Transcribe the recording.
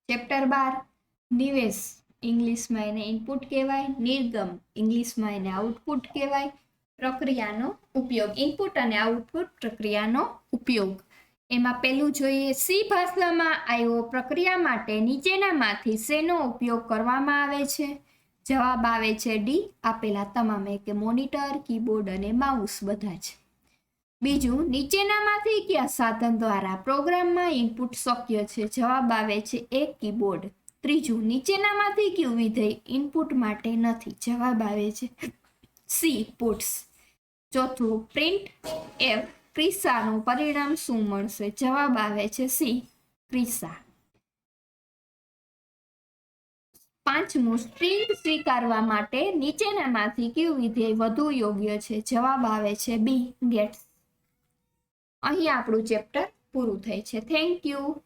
Chapter 12 નિવેશ, ઇંગ્લિશમાં એને ઇનપુટ કહેવાય. નિર્ગમ, ઇંગ્લિશમાં એને આઉટપુટ કહેવાય. પ્રક્રિયાનો ઉપયોગ, ઇનપુટ અને આઉટપુટ પ્રક્રિયાનો ઉપયોગ. એમાં પેલું જોઈએ, સી ભાષામાં આવ્યો પ્રક્રિયા માટે નીચેનામાંથી શેનો ઉપયોગ કરવામાં આવે છે? જવાબ આવે છે ડી, આપેલા તમામે, કે મોનિટર, કીબોર્ડ અને માઉસ બધા છે. બીજું, નીચેનામાંથી કયા સાધન દ્વારા પ્રોગ્રામમાં ઇનપુટ શક્ય છે? જવાબ આવે છે એ, કીબોર્ડ. ત્રીજું, નીચેનામાંથી કયું વિધેય ઇનપુટ માટે નથી? જવાબ આવે છે સી, પુટ્સ. ચોથું, પ્રિન્ટ એફ ક્રિસાનું પરિણામ શું મળશે? જવાબ આવે છે સી, ક્રિસા. પાંચમું, સ્ટ્રિંગ સ્વીકારવા માટે નીચેનામાંથી કયું વિધેય વધુ યોગ્ય છે? જવાબ આવે છે બી, ગેટ્સ. અહીં આપણું ચેપ્ટર પૂરું થાય છે. Thank you.